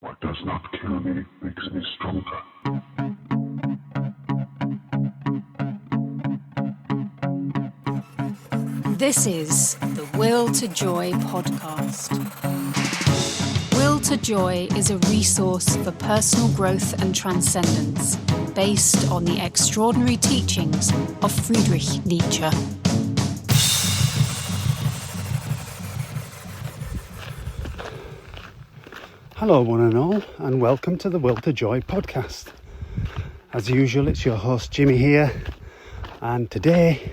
What does not kill me makes me stronger. This is the Will to Joy podcast. Will to Joy is a resource for personal growth and transcendence based on the extraordinary teachings of Friedrich Nietzsche. Hello one and all, and welcome to the Will to Joy podcast. As usual, it's your host Jimmy here, and today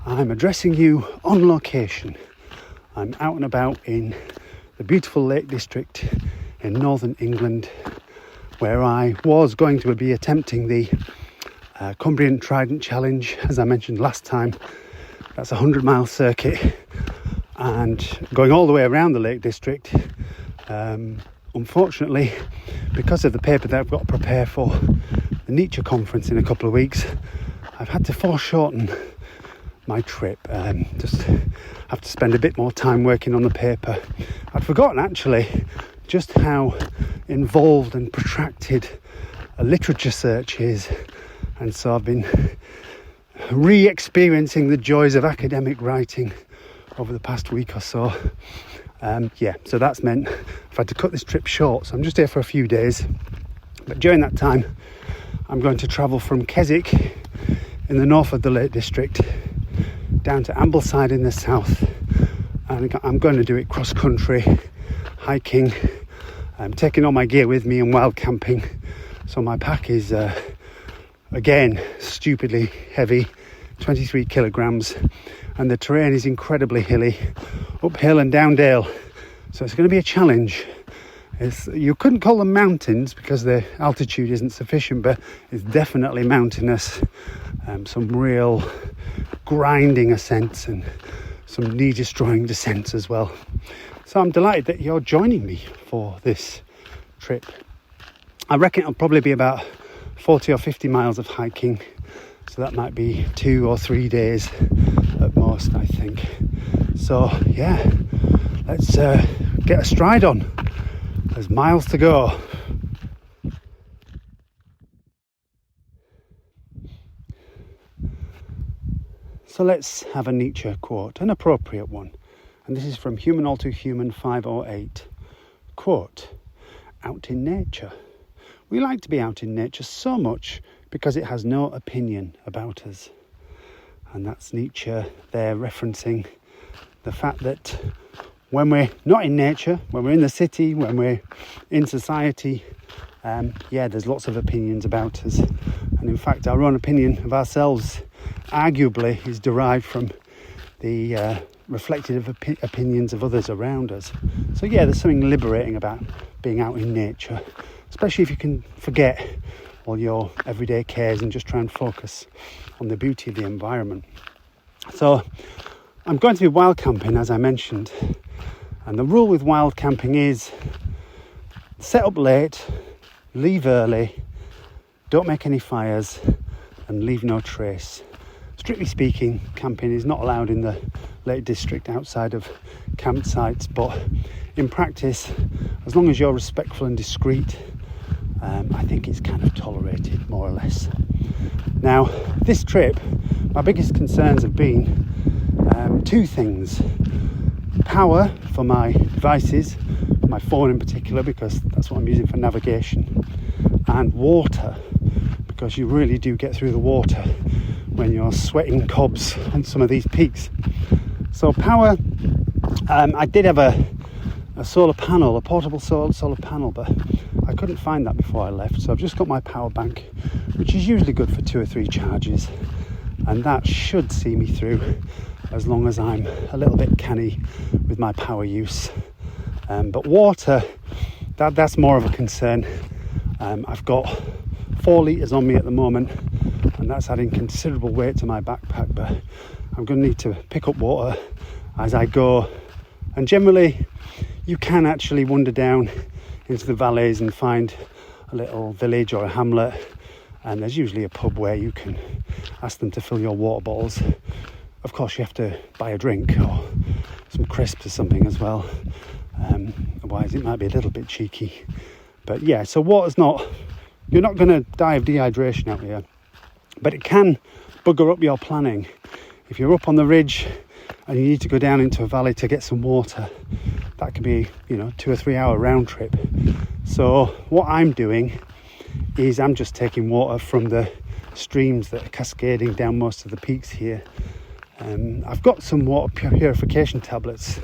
I'm addressing you on location. I'm out and about in the beautiful Lake District in northern England, where I was going to be attempting the Cumbrian Trident Challenge, as I mentioned last time. That's a 100-mile circuit, and going all the way around the Lake District. Unfortunately, because of the paper that I've got to prepare for the Nietzsche conference in a couple of weeks, I've had to foreshorten my trip. Just have to spend a bit more time working on the paper. I'd forgotten actually just how involved and protracted a literature search is, and so I've been re-experiencing the joys of academic writing over the past week or so. So that's meant I've had to cut this trip short, so I'm just here for a few days. But during that time, I'm going to travel from Keswick in the north of the Lake District down to Ambleside in the south, and I'm going to do it cross-country, hiking. I'm taking all my gear with me and wild camping, so my pack is again stupidly heavy, 23 kilograms, and the terrain is incredibly hilly, uphill and down dale, so it's going to be a challenge. You couldn't call them mountains because the altitude isn't sufficient, but it's definitely mountainous. Some real grinding ascents and some knee-destroying descents as well. So I'm delighted that you're joining me for this trip. I reckon it'll probably be about 40 or 50 miles of hiking, so that might be 2 or 3 days at most, I think. So yeah, let's get a stride on. There's miles to go. So let's have a Nietzsche quote, an appropriate one. And this is from Human All Too Human 508. Quote, "Out in nature. We like to be out in nature so much because it has no opinion about us." And that's Nietzsche there referencing the fact that when we're not in nature, when we're in the city, when we're in society, there's lots of opinions about us. And in fact, our own opinion of ourselves arguably is derived from the reflective opinions of others around us. So yeah, there's something liberating about being out in nature, especially if you can forget all your everyday cares and just try and focus on the beauty of the environment. So I'm going to be wild camping, as I mentioned, and the rule with wild camping is set up late, leave early, don't make any fires, and leave no trace. Strictly speaking, camping is not allowed in the Lake District outside of campsites, but in practice, as long as you're respectful and discreet, I think it's kind of tolerated, more or less. Now, this trip, my biggest concerns have been two things. Power for my devices, my phone in particular, because that's what I'm using for navigation, and water, because you really do get through the water when you're sweating cobs on some of these peaks. So power, I did have a solar panel, a portable solar panel, but I couldn't find that before I left, so I've just got my power bank, which is usually good for 2 or 3 charges, and that should see me through as long as I'm a little bit canny with my power use. But water, that's more of a concern. I've got 4 litres on me at the moment, and that's adding considerable weight to my backpack, but I'm going to need to pick up water as I go. And generally, you can actually wander down into the valleys and find a little village or a hamlet, and there's usually a pub where you can ask them to fill your water bottles. Of course, you have to buy a drink or some crisps or something as well, otherwise it might be a little bit cheeky. But yeah, so water's not, you're not going to die of dehydration out here, but it can bugger up your planning. If you're up on the ridge and you need to go down into a valley to get some water, that can be, 2 or 3 hour round trip. So what I'm doing is I'm just taking water from the streams that are cascading down most of the peaks here. I've got some water purification tablets,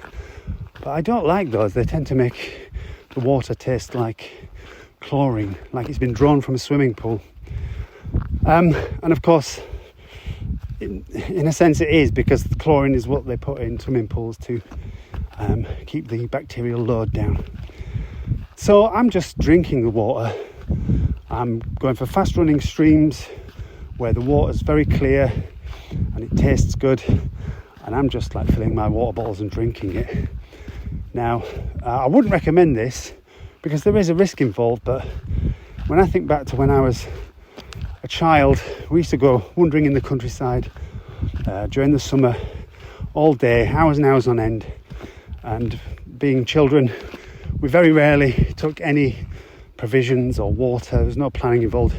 but I don't like those. They tend to make the water taste like chlorine, like it's been drawn from a swimming pool. And of course, in a sense it is, because the chlorine is what they put in swimming pools to keep the bacterial load down. So I'm just drinking the water. I'm going for fast running streams where the water's very clear and it tastes good, and I'm just like filling my water bottles and drinking it. Now, I wouldn't recommend this because there is a risk involved, but when I think back to when I was a child, we used to go wandering in the countryside during the summer all day, hours and hours on end, and being children, we very rarely took any provisions or water. There was no planning involved,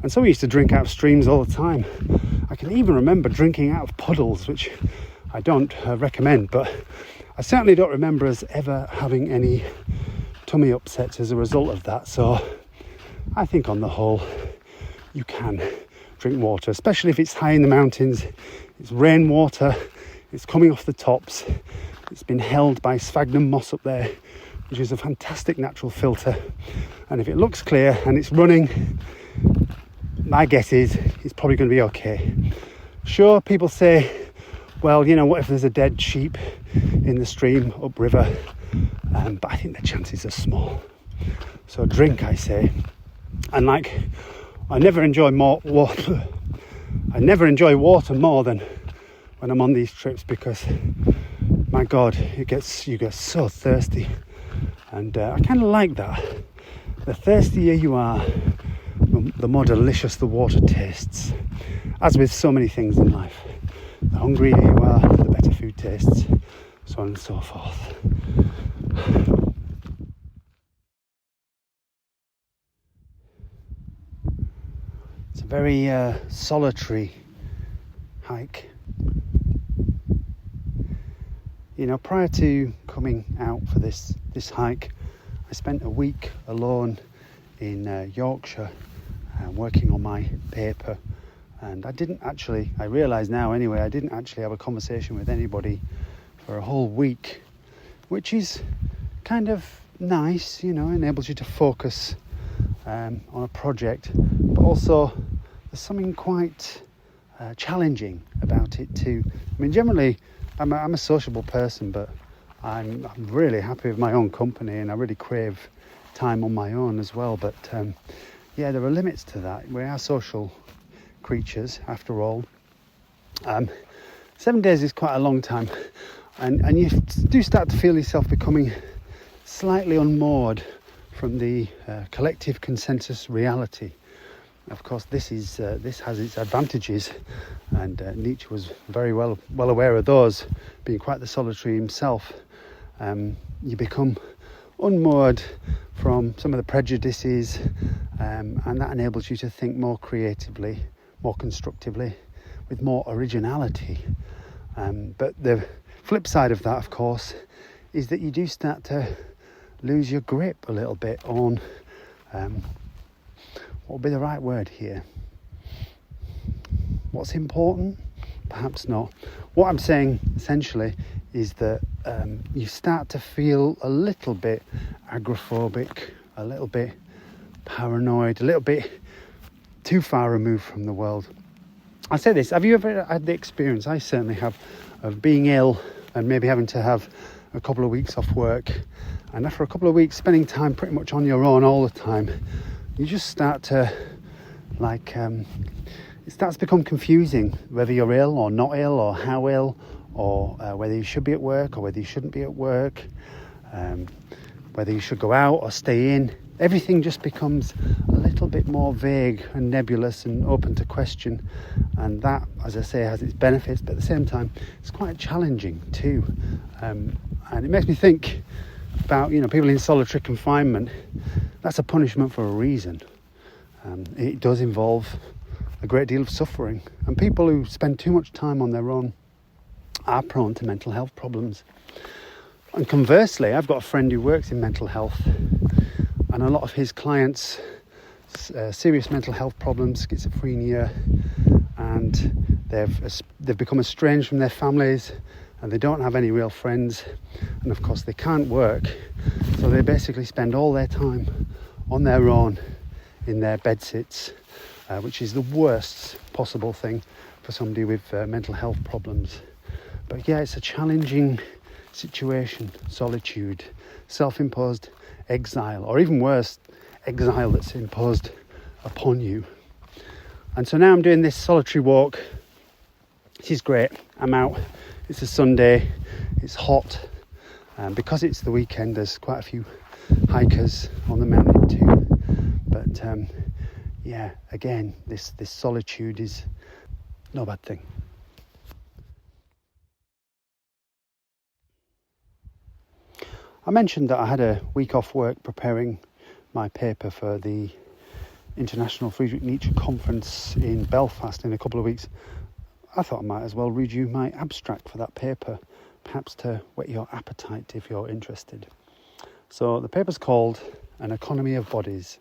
and so we used to drink out of streams all the time. I can even remember drinking out of puddles, which I don't recommend, but I certainly don't remember us ever having any tummy upsets as a result of that. So I think on the whole you can drink water, especially if it's high in the mountains. It's rainwater, it's coming off the tops, it's been held by sphagnum moss up there, which is a fantastic natural filter, and if it looks clear and it's running, my guess is it's probably going to be okay. Sure, people say, well, what if there's a dead sheep in the stream upriver? But I think the chances are small. So drink, I say. And I never enjoy water more than when I'm on these trips, because my God, you get so thirsty, and I kind of like that. The thirstier you are, the more delicious the water tastes. As with so many things in life, the hungrier you are, the better food tastes, so on and so forth. It's a very solitary hike. Prior to coming out for this hike, I spent a week alone in Yorkshire working on my paper, and I realise now anyway, I didn't actually have a conversation with anybody for a whole week, which is kind of nice, enables you to focus on a project, but also there's something quite challenging about it too. I mean, generally I'm a sociable person, but I'm really happy with my own company, and I really crave time on my own as well. But there are limits to that. We are social creatures after all. 7 days is quite a long time, and you do start to feel yourself becoming slightly unmoored from the collective consensus reality. Of course, this has its advantages, and Nietzsche was very well aware of those, being quite the solitary himself. You become unmoored from some of the prejudices, and that enables you to think more creatively, more constructively, with more originality. But the flip side of that, of course, is that you do start to lose your grip a little bit on what would be the right word here? What's important? Perhaps not. What I'm saying essentially is that you start to feel a little bit agoraphobic, a little bit paranoid, a little bit too far removed from the world. I say this, have you ever had the experience, I certainly have, of being ill and maybe having to have a couple of weeks off work, and after a couple of weeks spending time pretty much on your own all the time, you just start to it starts to become confusing whether you're ill or not ill, or how ill, or whether you should be at work or whether you shouldn't be at work, whether you should go out or stay in. Everything just becomes a little bit more vague and nebulous and open to question, and that, as I say, has its benefits, but at the same time it's quite challenging too, and it makes me think, about, people in solitary confinement, that's a punishment for a reason. It does involve a great deal of suffering, and people who spend too much time on their own are prone to mental health problems. And conversely, I've got a friend who works in mental health, and a lot of his clients, serious mental health problems, schizophrenia, and they've become estranged from their families, and they don't have any real friends, and of course they can't work, so they basically spend all their time on their own in their bedsits, which is the worst possible thing for somebody with mental health problems. But yeah, it's a challenging situation. Solitude, self-imposed exile, or even worse, exile that's imposed upon you. And so now I'm doing this solitary walk. This is great. I'm out. It's a Sunday. It's hot. Because it's the weekend, there's quite a few hikers on the mountain too. But yeah, again, this solitude is no bad thing. I mentioned that I had a week off work preparing my paper for the International Friedrich Nietzsche Conference in Belfast in a couple of weeks. I thought I might as well read you my abstract for that paper, perhaps to whet your appetite if you're interested. So the paper's called An Economy of Bodies,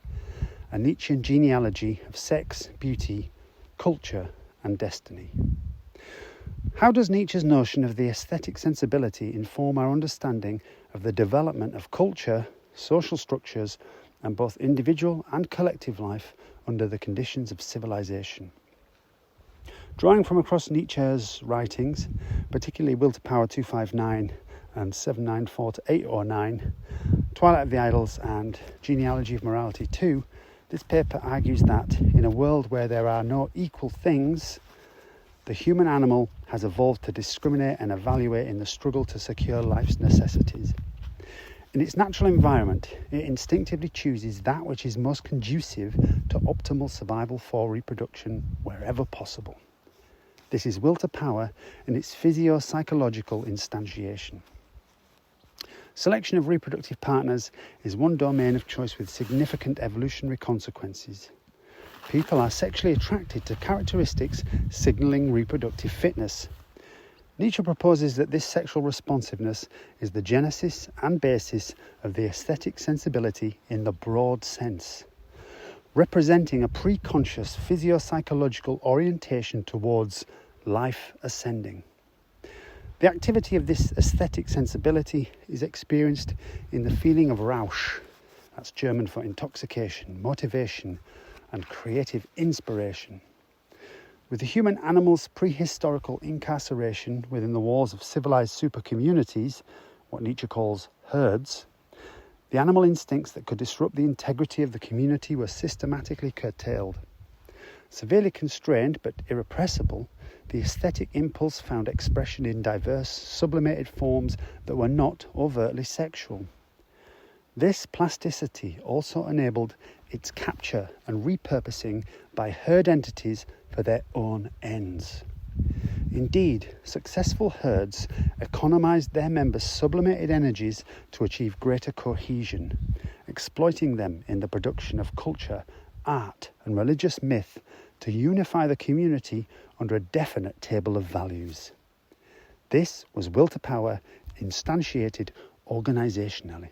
a Nietzschean genealogy of sex, beauty, culture and destiny. How does Nietzsche's notion of the aesthetic sensibility inform our understanding of the development of culture, social structures, and both individual and collective life under the conditions of civilization? Drawing from across Nietzsche's writings, particularly Will to Power 259 and 794 to 809, Twilight of the Idols and Genealogy of Morality 2, this paper argues that in a world where there are no equal things, the human animal has evolved to discriminate and evaluate in the struggle to secure life's necessities. In its natural environment, it instinctively chooses that which is most conducive to optimal survival for reproduction wherever possible. This is will to power in its physio-psychological instantiation. Selection of reproductive partners is one domain of choice with significant evolutionary consequences. People are sexually attracted to characteristics signalling reproductive fitness. Nietzsche proposes that this sexual responsiveness is the genesis and basis of the aesthetic sensibility in the broad sense, representing a pre-conscious physio-psychological orientation towards life ascending. The activity of this aesthetic sensibility is experienced in the feeling of Rausch, that's German for intoxication, motivation, and creative inspiration. With the human animal's prehistorical incarceration within the walls of civilized super communities, what Nietzsche calls herds, the animal instincts that could disrupt the integrity of the community were systematically curtailed. Severely constrained but irrepressible, the aesthetic impulse found expression in diverse, sublimated forms that were not overtly sexual. This plasticity also enabled its capture and repurposing by herd entities for their own ends. Indeed, successful herds economized their members' sublimated energies to achieve greater cohesion, exploiting them in the production of culture, art, and religious myth to unify the community under a definite table of values. This was will to power instantiated organisationally.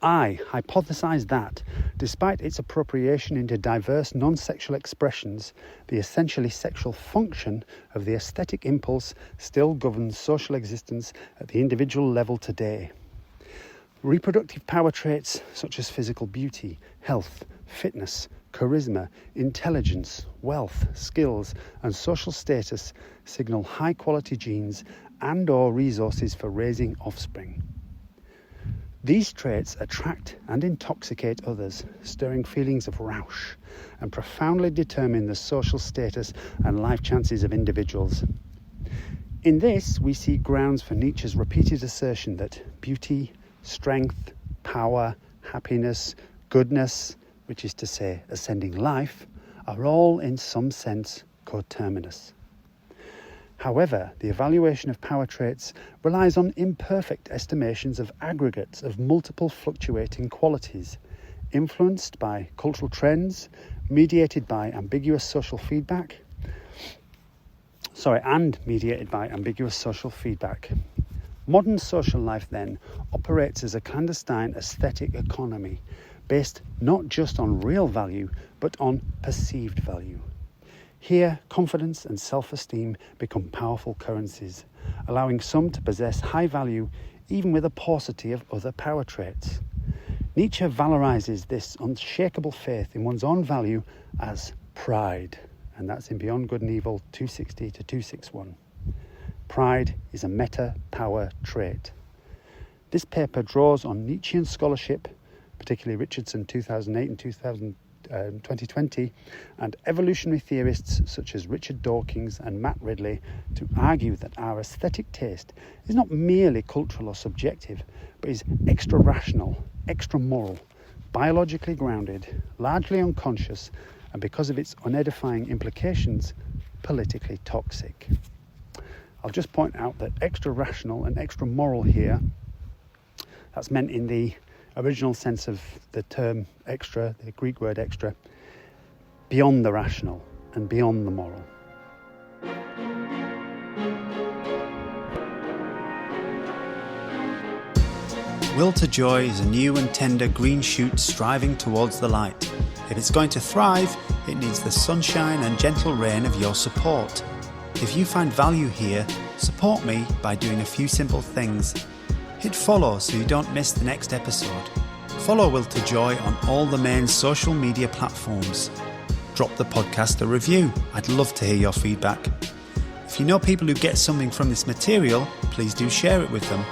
I hypothesise that, despite its appropriation into diverse non-sexual expressions, the essentially sexual function of the aesthetic impulse still governs social existence at the individual level today. Reproductive power traits such as physical beauty, health, fitness, charisma, intelligence, wealth, skills, and social status signal high-quality genes and/or resources for raising offspring. These traits attract and intoxicate others, stirring feelings of Rausch, and profoundly determine the social status and life chances of individuals. In this, we see grounds for Nietzsche's repeated assertion that beauty, strength, power, happiness, goodness, which is to say ascending life, are all in some sense coterminous. However, the evaluation of power traits relies on imperfect estimations of aggregates of multiple fluctuating qualities, influenced by cultural trends, mediated by ambiguous social feedback. Modern social life, then, operates as a clandestine aesthetic economy, based not just on real value, but on perceived value. Here, confidence and self-esteem become powerful currencies, allowing some to possess high value even with a paucity of other power traits. Nietzsche valorizes this unshakable faith in one's own value as pride, and that's in Beyond Good and Evil 260 to 261. Pride is a meta-power trait. This paper draws on Nietzschean scholarship, particularly Richardson 2008 and 2020, and evolutionary theorists such as Richard Dawkins and Matt Ridley to argue that our aesthetic taste is not merely cultural or subjective, but is extra-rational, extra-moral, biologically grounded, largely unconscious, and because of its unedifying implications, politically toxic. I'll just point out that extra-rational and extra-moral here, that's meant in the original sense of the term extra, the Greek word extra, beyond the rational and beyond the moral. Will to Joy is a new and tender green shoot striving towards the light. If it's going to thrive, it needs the sunshine and gentle rain of your support. If you find value here, support me by doing a few simple things. Hit follow so you don't miss the next episode. Follow Will to Joy on all the main social media platforms. Drop the podcast a review. I'd love to hear your feedback. If you know people who get something from this material, please do share it with them.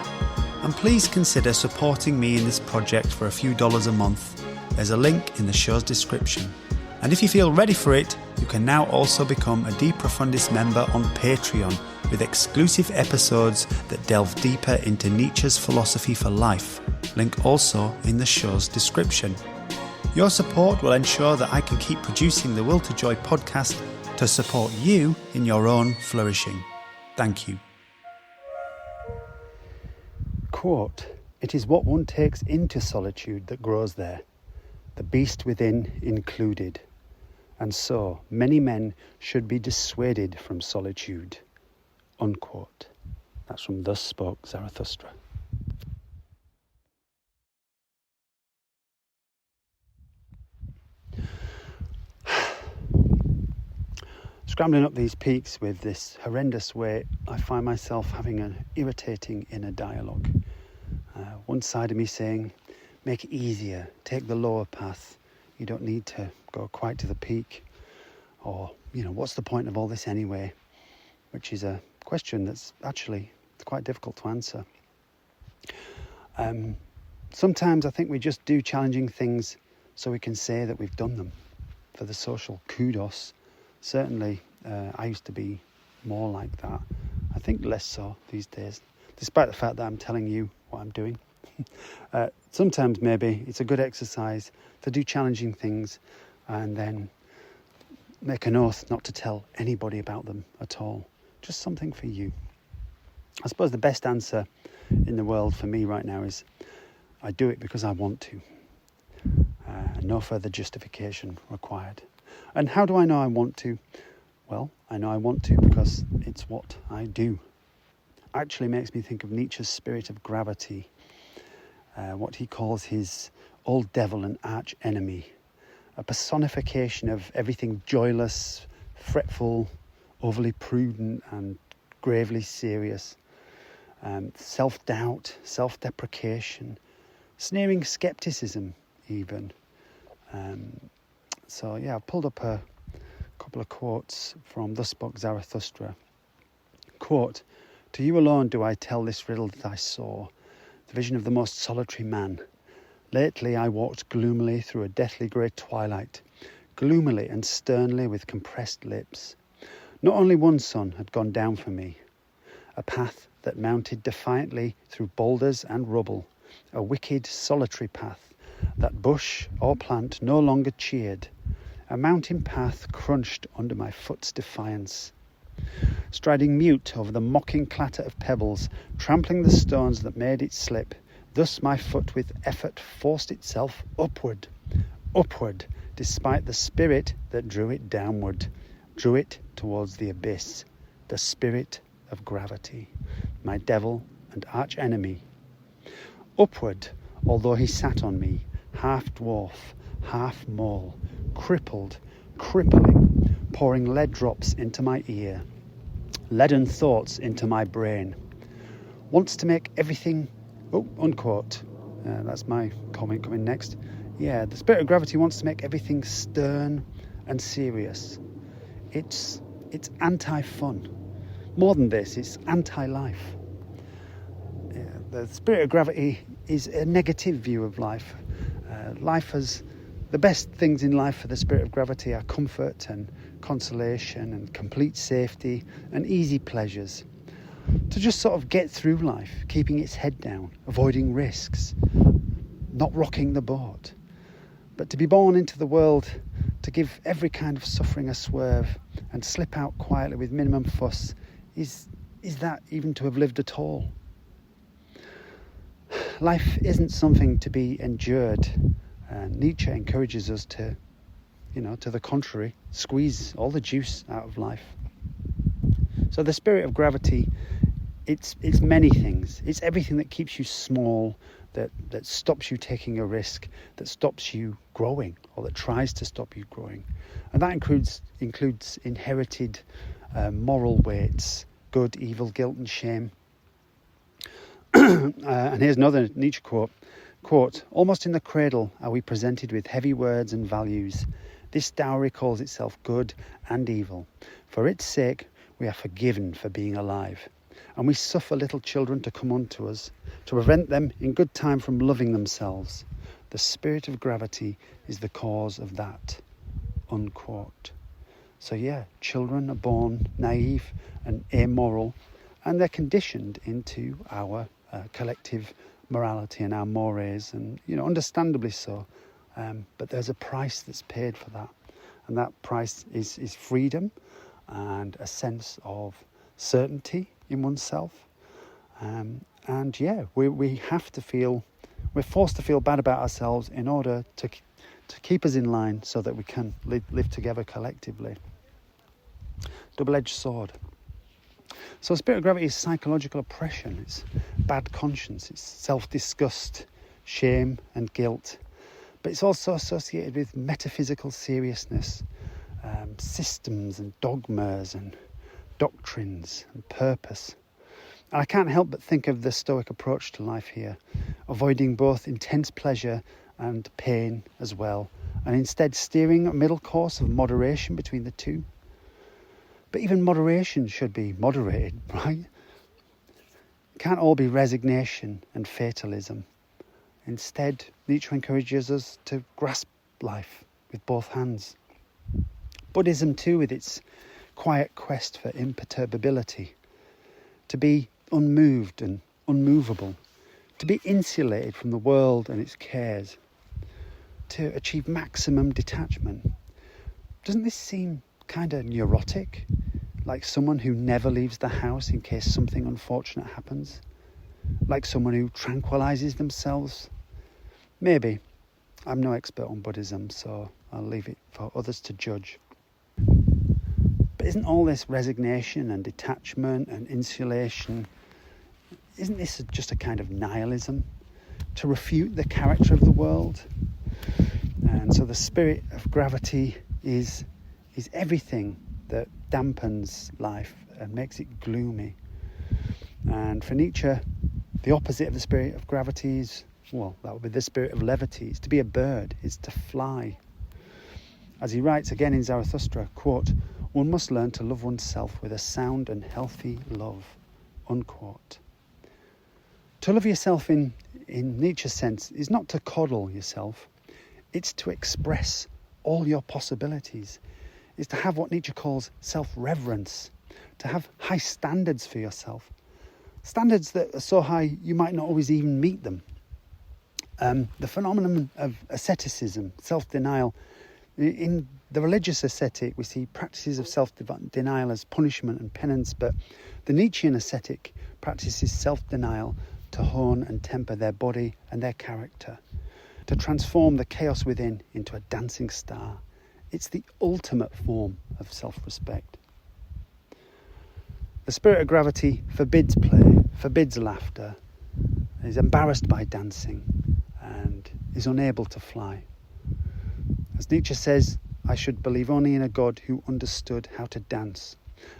And please consider supporting me in this project for a few dollars a month. There's a link in the show's description. And if you feel ready for it, you can now also become a De Profundis member on Patreon with exclusive episodes that delve deeper into Nietzsche's philosophy for life. Link also in the show's description. Your support will ensure that I can keep producing the Will to Joy podcast to support you in your own flourishing. Thank you. Quote, "It is what one takes into solitude that grows there, the beast within included. And so many men should be dissuaded from solitude." Unquote. That's from Thus Spoke Zarathustra. Scrambling up these peaks with this horrendous weight, I find myself having an irritating inner dialogue. One side of me saying, make it easier, take the lower path. You don't need to go quite to the peak. Or, what's the point of all this anyway? Which is a question that's actually quite difficult to answer. Sometimes I think we just do challenging things so we can say that we've done them for the social kudos. Certainly, I used to be more like that. I think less so these days, despite the fact that I'm telling you what I'm doing. Sometimes maybe it's a good exercise to do challenging things and then make an oath not to tell anybody about them at all. Just something for you. I suppose the best answer in the world for me right now is I do it because I want to. No further justification required. And how do I know I want to? Well, I know I want to because it's what I do. Actually makes me think of Nietzsche's spirit of gravity, what he calls his old devil and arch enemy, a personification of everything joyless, fretful, overly prudent and gravely serious, self-doubt, self-deprecation, sneering skepticism even. So I've pulled up a couple of quotes from Thus Spoke Zarathustra. Quote, "To you alone do I tell this riddle that I saw, the vision of the most solitary man. Lately I walked gloomily through a deathly grey twilight, gloomily and sternly with compressed lips. Not only one sun had gone down for me, a path that mounted defiantly through boulders and rubble, a wicked solitary path that bush or plant no longer cheered, a mountain path crunched under my foot's defiance. striding mute over the mocking clatter of pebbles, trampling the stones that made it slip. Thus my foot with effort forced itself upward, despite the spirit that drew it downward, drew it towards the abyss, the spirit of gravity, my devil and arch enemy. Upward, although he sat on me, half dwarf, half mole, crippled, crippling, pouring lead drops into my ear, leaden thoughts into my brain. Wants to make everything, unquote. That's my comment coming next. Yeah, the spirit of gravity wants to make everything stern and serious. It's anti-fun. More than this, it's anti-life. The spirit of gravity is a negative view of life. The best things in life for the spirit of gravity are comfort and consolation and complete safety and easy pleasures. To just sort of get through life, keeping its head down, avoiding risks, not rocking the boat. But to be born into the world, to give every kind of suffering a swerve and slip out quietly with minimum fuss, is that even to have lived at all? Life isn't something to be endured. Nietzsche encourages us to the contrary, squeeze all the juice out of life. So the spirit of gravity, it's many things. It's everything that keeps you small, that stops you taking a risk, that stops you growing, or that tries to stop you growing. And that includes inherited moral weights, good, evil, guilt and shame. And here's another Nietzsche quote, almost in the cradle are we presented with heavy words and values. This dowry calls itself good and evil. For its sake, we are forgiven for being alive. And we suffer little children to come unto us, to prevent them in good time from loving themselves. The spirit of gravity is the cause of that, unquote. So yeah, children are born naive and amoral, and they're conditioned into our collective morality and our mores, and understandably so. But there's a price that's paid for that, and that price is freedom and a sense of certainty in oneself. And yeah, we have to feel, we're forced to feel bad about ourselves in order to keep us in line so that we can live together collectively. Double-edged sword. So spirit of gravity is psychological oppression, it's bad conscience, it's self-disgust, shame and guilt. But it's also associated with metaphysical seriousness, systems and dogmas and doctrines and purpose. And I can't help but think of the Stoic approach to life here, avoiding both intense pleasure and pain as well, and instead steering a middle course of moderation between the two. But even moderation should be moderated, right? It can't all be resignation and fatalism. Instead, Nietzsche encourages us to grasp life with both hands. Buddhism too, with its quiet quest for imperturbability, to be unmoved and unmovable, to be insulated from the world and its cares, to achieve maximum detachment. Doesn't this seem kind of neurotic? Like someone who never leaves the house in case something unfortunate happens? Like someone who tranquilizes themselves? Maybe. I'm no expert on Buddhism, so I'll leave it for others to judge. But isn't all this resignation and detachment and insulation, isn't this just a kind of nihilism? To refute the character of the world? And so the spirit of gravity is everything that dampens life and makes it gloomy. And for Nietzsche, the opposite of the spirit of gravity is, well, that would be the spirit of levity. It's to be a bird, it's to fly. As he writes again in Zarathustra, quote, one must learn to love oneself with a sound and healthy love, unquote. To love yourself in Nietzsche's sense is not to coddle yourself, it's to express all your possibilities. Is to have what Nietzsche calls self-reverence, to have high standards for yourself. Standards that are so high you might not always even meet them. The phenomenon of asceticism, self-denial, In the religious ascetic, we see practices of self-denial as punishment and penance, but the Nietzschean ascetic practices self-denial to hone and temper their body and their character, to transform the chaos within into a dancing star. It's the ultimate form of self-respect. The spirit of gravity forbids play, forbids laughter, is embarrassed by dancing, and is unable to fly. As Nietzsche says, I should believe only in a God who understood how to dance.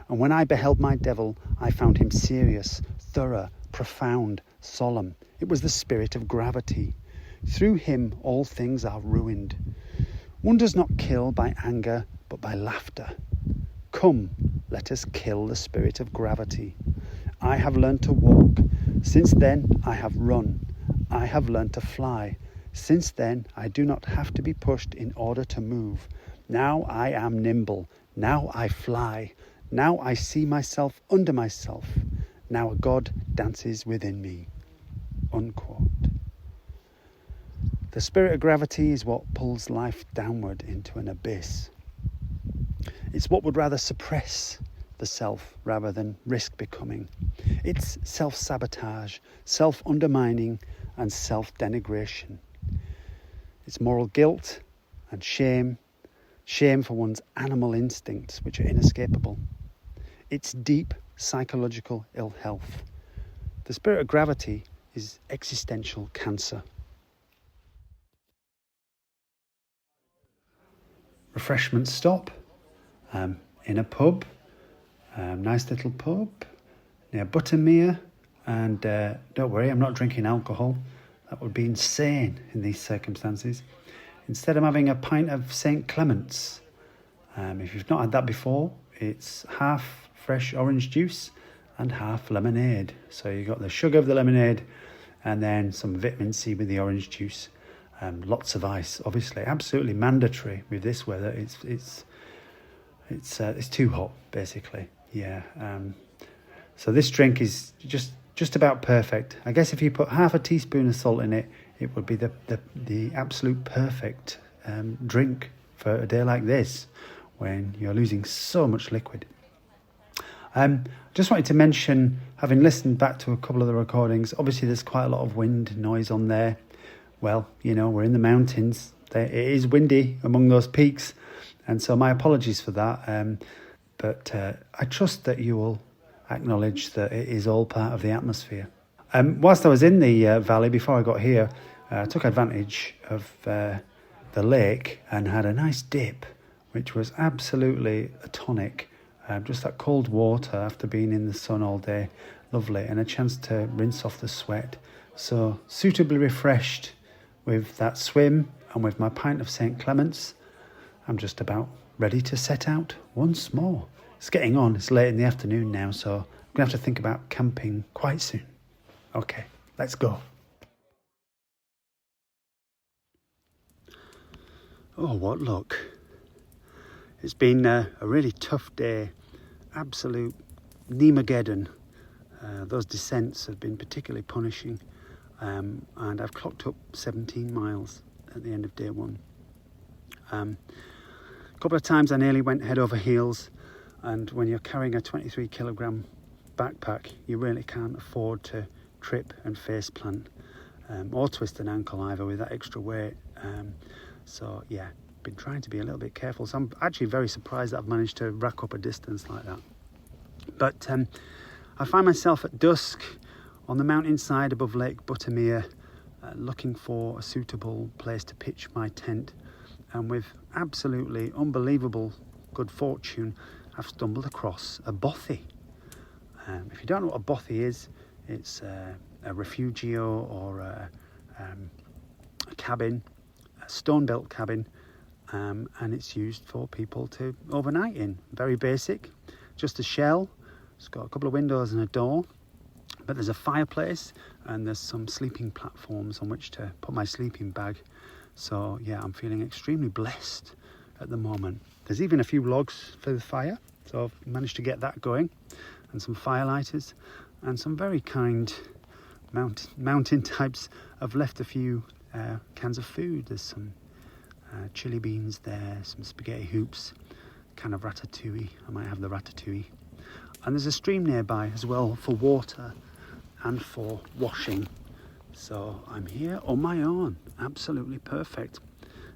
And when I beheld my devil, I found him serious, thorough, profound, solemn. It was the spirit of gravity. Through him all things are ruined. One does not kill by anger, but by laughter. Come, let us kill the spirit of gravity. I have learned to walk. Since then, I have run. I have learned to fly. Since then, I do not have to be pushed in order to move. Now I am nimble. Now I fly. Now I see myself under myself. Now a God dances within me. Unquote. The spirit of gravity is what pulls life downward into an abyss. It's what would rather suppress the self rather than risk becoming. It's self-sabotage, self-undermining and self-denigration. It's moral guilt and shame for one's animal instincts, which are inescapable. It's deep psychological ill health. The spirit of gravity is existential cancer. Refreshment stop in a pub, nice little pub near Buttermere, and don't worry, I'm not drinking alcohol. That would be insane in these circumstances. Instead, I'm having a pint of St. Clement's. If you've not had that before, it's half fresh orange juice and half lemonade. So you've got the sugar of the lemonade and then some vitamin C with the orange juice. Lots of ice, obviously, absolutely mandatory with this weather. It's too hot, basically. Yeah. So this drink is just about perfect. I guess if you put half a teaspoon of salt in it, it would be the absolute perfect drink for a day like this, when you're losing so much liquid. Just wanted to mention, having listened back to a couple of the recordings, obviously there's quite a lot of wind noise on there. Well, we're in the mountains. It is windy among those peaks, and so my apologies for that. But I trust that you will acknowledge that it is all part of the atmosphere. Whilst I was in the valley before I got here, I took advantage of the lake and had a nice dip, which was absolutely a tonic. Just that cold water after being in the sun all day, lovely, and a chance to rinse off the sweat. So suitably refreshed with that swim and with my pint of St. Clement's, I'm just about ready to set out once more. It's getting on, it's late in the afternoon now, so I'm going to have to think about camping quite soon. Okay, let's go. Oh, what luck. It's been a really tough day, absolute Nemageddon. Those descents have been particularly punishing, and I've clocked up 17 miles at the end of day one. A couple of times I nearly went head over heels, and when you're carrying a 23 kilogram backpack, you really can't afford to trip and face plant or twist an ankle either with that extra weight. So yeah, been trying to be a little bit careful. So I'm actually very surprised that I've managed to rack up a distance like that. But I find myself at dusk on the mountainside above Lake Buttermere, looking for a suitable place to pitch my tent, and with absolutely unbelievable good fortune, I've stumbled across a bothy. If you don't know what a bothy is, it's a refugio or a cabin, a stone-built cabin, and it's used for people to overnight in. Very basic, just a shell. It's got a couple of windows and a door, but there's a fireplace and there's some sleeping platforms on which to put my sleeping bag. So yeah, I'm feeling extremely blessed at the moment. There's even a few logs for the fire, so I've managed to get that going, and some firelighters, and some very kind mountain types have left a few cans of food. There's some chili beans there, some spaghetti hoops, kind of ratatouille. I might have the ratatouille. And there's a stream nearby as well for water and for washing. So I'm here on my own, absolutely perfect.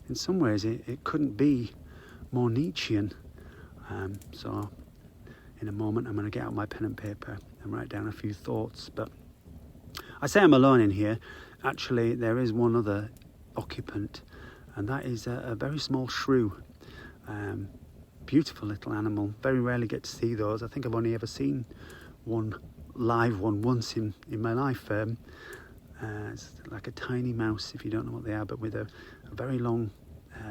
In some ways it couldn't be more Nietzschean. So in a moment I'm going to get out my pen and paper and write down a few thoughts. But I say I'm alone in here. Actually, there is one other occupant, and that is a very small shrew. Beautiful little animal. Very rarely get to see those. I think I've only ever seen one live one once in my life. It's like a tiny mouse, if you don't know what they are, but with a very long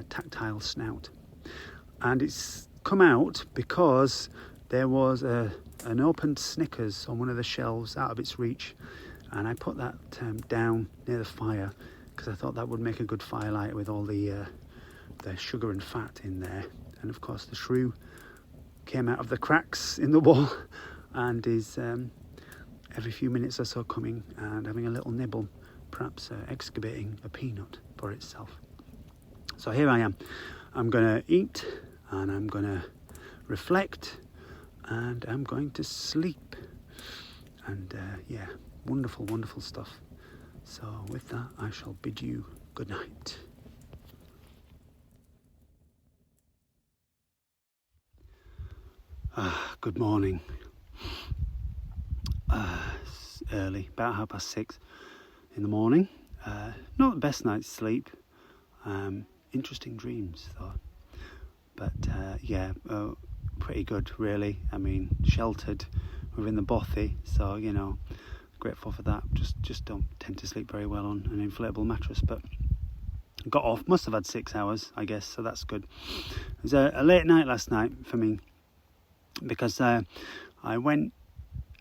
tactile snout. And it's come out because there was an opened Snickers on one of the shelves out of its reach, and I put that down near the fire because I thought that would make a good firelight with all the sugar and fat in there. And of course the shrew came out of the cracks in the wall and is every few minutes or so coming and having a little nibble, perhaps excavating a peanut for itself. So here I am. I'm going to eat and I'm going to reflect and I'm going to sleep. And wonderful, wonderful stuff. So with that, I shall bid you good night. Good morning. It's early, about 6:30 in the morning. Not the best night's sleep. Interesting dreams though. But pretty good really. I mean, sheltered within the bothy, so grateful for that. Just don't tend to sleep very well on an inflatable mattress, but got off. Must have had 6 hours, I guess, so that's good. It was a late night last night for me because I went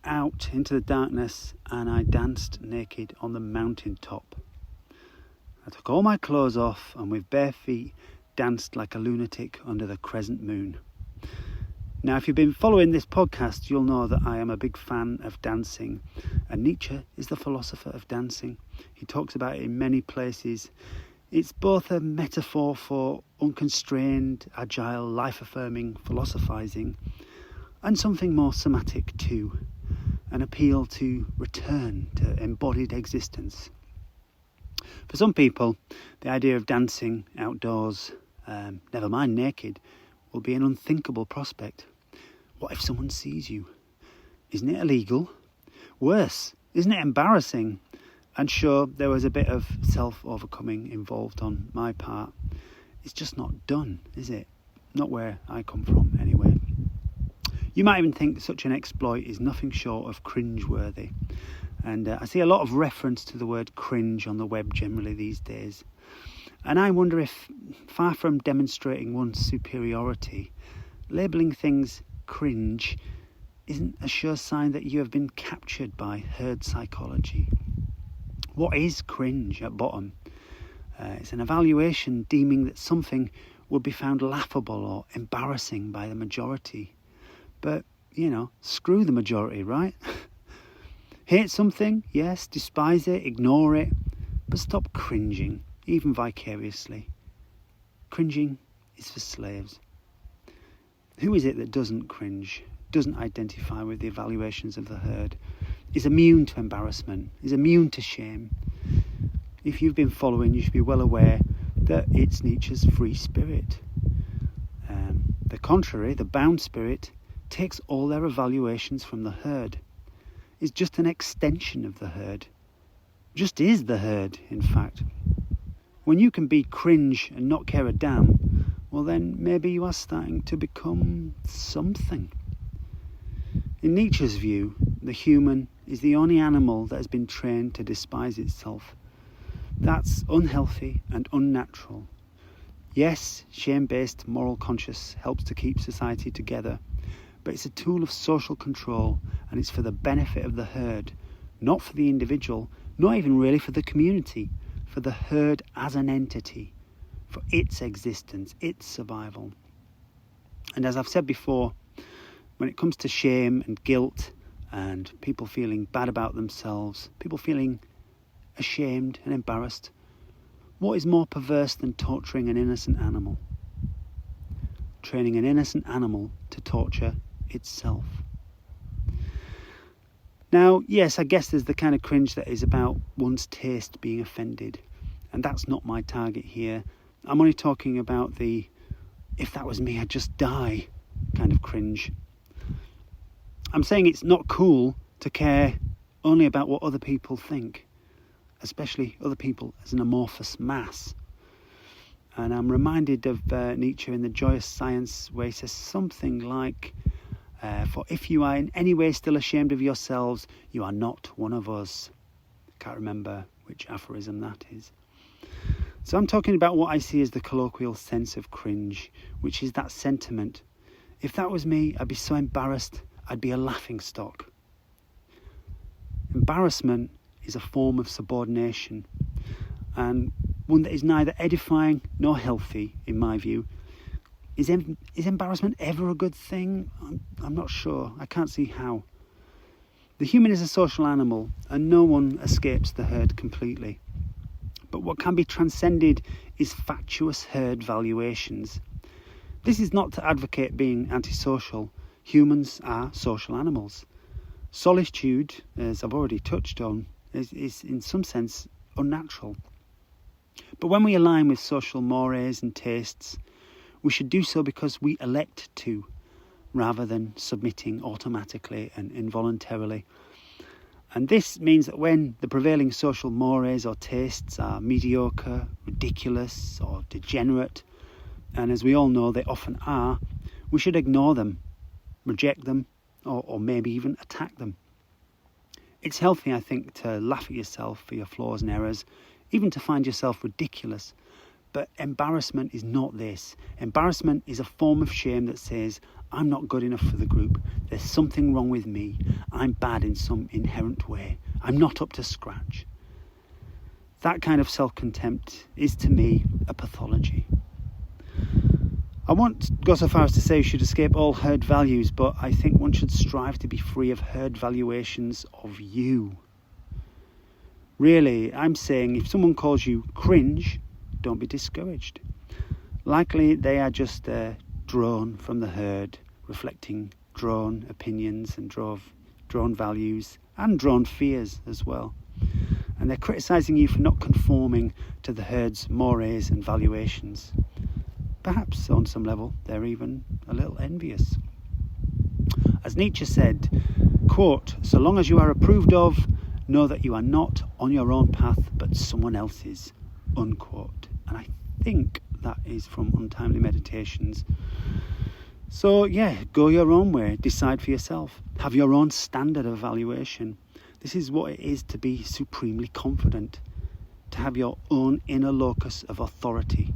out into the darkness and I danced naked on the mountain top. I took all my clothes off and with bare feet danced like a lunatic under the crescent moon. Now, if you've been following this podcast, you'll know that I am a big fan of dancing, and Nietzsche is the philosopher of dancing. He talks about it in many places. It's both a metaphor for unconstrained, agile, life-affirming philosophizing, and something more somatic too, an appeal to return to embodied existence. For some people, the idea of dancing outdoors, never mind naked, will be an unthinkable prospect. What if someone sees you? Isn't it illegal? Worse, isn't it embarrassing? And sure, there was a bit of self-overcoming involved on my part. It's just not done, is it? Not where I come from, anyway. You might even think such an exploit is nothing short of cringe-worthy. And I see a lot of reference to the word cringe on the web generally these days. And I wonder if, far from demonstrating one's superiority, labelling things cringe isn't a sure sign that you have been captured by herd psychology. What is cringe at bottom? It's an evaluation deeming that something would be found laughable or embarrassing by the majority. But, screw the majority, right? Hate something? Yes. Despise it, ignore it. But stop cringing, even vicariously. Cringing is for slaves. Who is it that doesn't cringe, doesn't identify with the evaluations of the herd, is immune to embarrassment, is immune to shame? If you've been following, you should be well aware that it's Nietzsche's free spirit. The contrary, the bound spirit, takes all their evaluations from the herd, is just an extension of the herd, just is the herd, in fact. When you can be cringe and not care a damn, well then maybe you are starting to become something. In Nietzsche's view, the human is the only animal that has been trained to despise itself. That's unhealthy and unnatural. Yes, shame-based moral conscience helps to keep society together, but it's a tool of social control and it's for the benefit of the herd, not for the individual, not even really for the community, for the herd as an entity, for its existence, its survival. And as I've said before, when it comes to shame and guilt and people feeling bad about themselves, people feeling ashamed and embarrassed, What is more perverse than torturing an innocent animal? Training an innocent animal to torture itself. Now, yes, I guess there's the kind of cringe that is about one's taste being offended, and that's not my target here. I'm only talking about the if that was me, I'd just die kind of cringe. I'm saying it's not cool to care only about what other people think, especially other people as an amorphous mass. And I'm reminded of Nietzsche in The Joyous Science, where he says something like, for if you are in any way still ashamed of yourselves, you are not one of us. I can't remember which aphorism that is. So I'm talking about what I see as the colloquial sense of cringe, which is that sentiment. If that was me, I'd be so embarrassed, I'd be a laughingstock. Embarrassment is a form of subordination, and one that is neither edifying nor healthy, in my view. Is embarrassment ever a good thing? I'm not sure. I can't see how. The human is a social animal, and no one escapes the herd completely. But what can be transcended is fatuous herd valuations. This is not to advocate being antisocial. Humans are social animals. Solitude, as I've already touched on, is in some sense unnatural. But when we align with social mores and tastes, we should do so because we elect to, rather than submitting automatically and involuntarily. And this means that when the prevailing social mores or tastes are mediocre, ridiculous or degenerate, and as we all know they often are, we should ignore them, reject them, or maybe even attack them. It's healthy, I think, to laugh at yourself for your flaws and errors, even to find yourself ridiculous. But embarrassment is not this. Embarrassment is a form of shame that says, I'm not good enough for the group. There's something wrong with me. I'm bad in some inherent way. I'm not up to scratch. That kind of self-contempt is, to me, a pathology. I won't go so far as to say you should escape all herd values, but I think one should strive to be free of herd valuations of you. Really, I'm saying if someone calls you cringe, don't be discouraged. Likely they are just drawn from the herd, reflecting drawn opinions and drawn values and drawn fears as well. And they're criticising you for not conforming to the herd's mores and valuations. Perhaps on some level they're even a little envious. As Nietzsche said, quote, "So long as you are approved of, know that you are not on your own path but someone else's," unquote. And I think that is from Untimely Meditations. So yeah, go your own way, decide for yourself, have your own standard of evaluation. This is what it is to be supremely confident, to have your own inner locus of authority.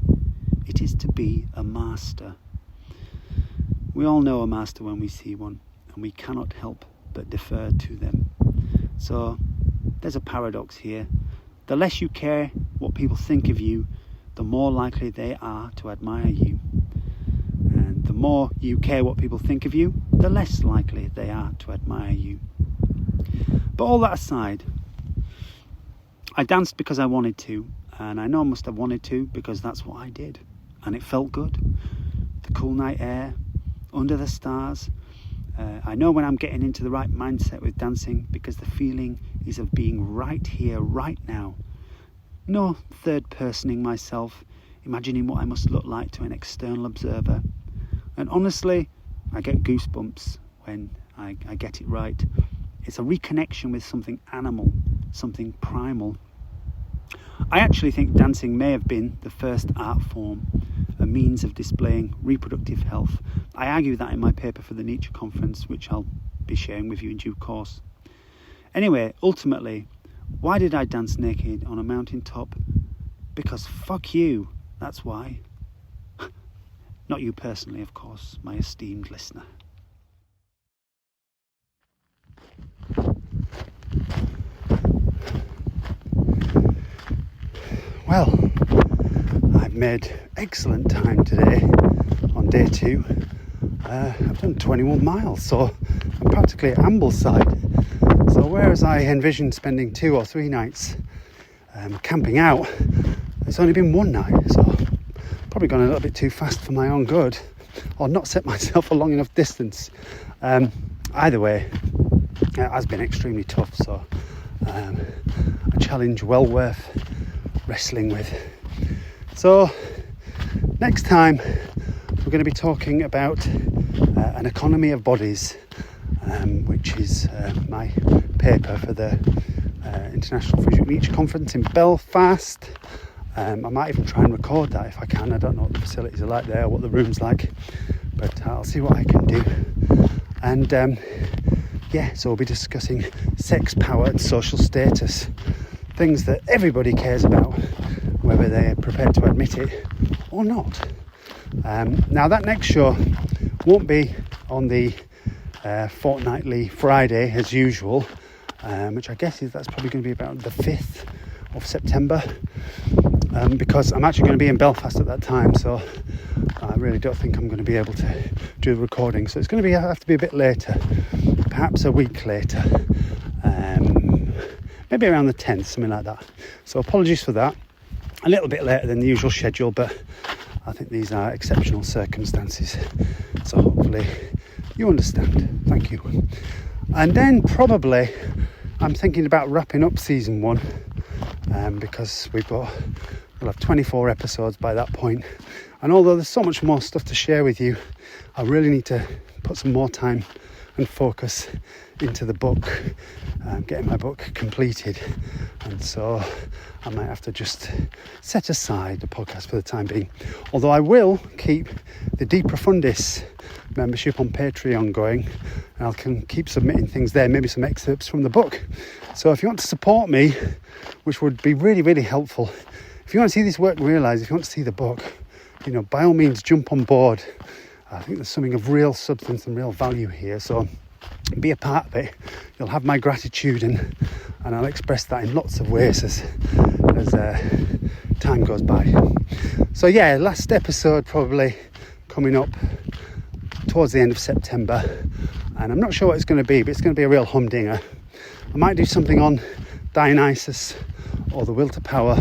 It is to be a master. We all know a master when we see one, and we cannot help but defer to them. So there's a paradox here. The less you care what people think of you, the more likely they are to admire you. And the more you care what people think of you, the less likely they are to admire you. But all that aside, I danced because I wanted to, and I know I must have wanted to because that's what I did. And it felt good. The cool night air, under the stars. I know when I'm getting into the right mindset with dancing because the feeling is of being right here, right now. No third personing myself, imagining what I must look like to an external observer. And honestly, I get goosebumps when I get it right. It's a reconnection with something animal, something primal. I actually think dancing may have been the first art form, a means of displaying reproductive health. I argue that in my paper for the Nietzsche conference, which I'll be sharing with you in due course. Anyway, ultimately, why did I dance naked on a mountaintop? Because fuck you, that's why. Not you personally, of course, my esteemed listener. Well, I've made excellent time today on day 2. I've done 21 miles, so I'm practically at Ambleside. So whereas I envisioned spending 2 or 3 nights camping out, It's only been one night, so probably gone a little bit too fast for my own good, or not set myself a long enough distance. Either way, it has been extremely tough, so a challenge well worth wrestling with. So next time we're going to be talking about an economy of bodies, which is my paper for the International Friedrich Nietzsche Conference in Belfast. I might even try and record that if I can. I don't know what the facilities are like there, what the room's like, but I'll see what I can do. And so we'll be discussing sex, power and social status, things that everybody cares about, whether they're prepared to admit it or not. Now that next show won't be on the fortnightly Friday as usual, which I guess that's probably going to be about the 5th of September, because I'm actually going to be in Belfast at that time, so I really don't think I'm going to be able to do the recording. So it's going to have to be a bit later, perhaps a week later, maybe around the 10th, something like that. So apologies for that. A little bit later than the usual schedule, but I think these are exceptional circumstances. So hopefully you understand. Thank you. And then probably I'm thinking about wrapping up season 1, because we'll have 24 episodes by that point. And although there's so much more stuff to share with you, I really need to put some more time and focus into the book, getting my book completed. And so I might have to just set aside the podcast for the time being. Although I will keep the De Profundis membership on Patreon going, and I can keep submitting things there, maybe some excerpts from the book. So if you want to support me, which would be really, really helpful, if you want to see this work realised, if you want to see the book, by all means jump on board. I think there's something of real substance and real value here, so be a part of it. You'll have my gratitude, and I'll express that in lots of ways as time goes by. So last episode probably coming up towards the end of September, and I'm not sure what it's going to be, but it's going to be a real humdinger. I might do something on Dionysus or the will to power,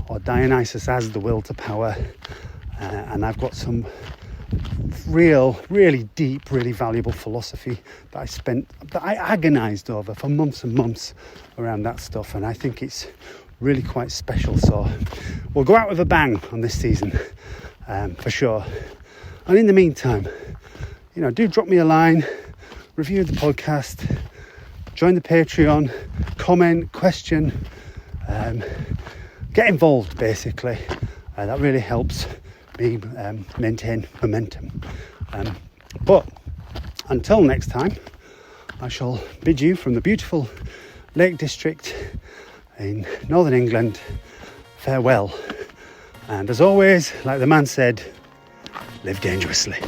or Dionysus as the will to power, and I've got some really deep, really valuable philosophy that I agonized over for months and months around that stuff, and I think it's really quite special. So we'll go out with a bang on this season, for sure. And in the meantime, do drop me a line, review the podcast, join the Patreon, comment, question, get involved basically. That really helps me maintain momentum. But until next time, I shall bid you from the beautiful Lake District in Northern England farewell. And as always, like the man said, live dangerously.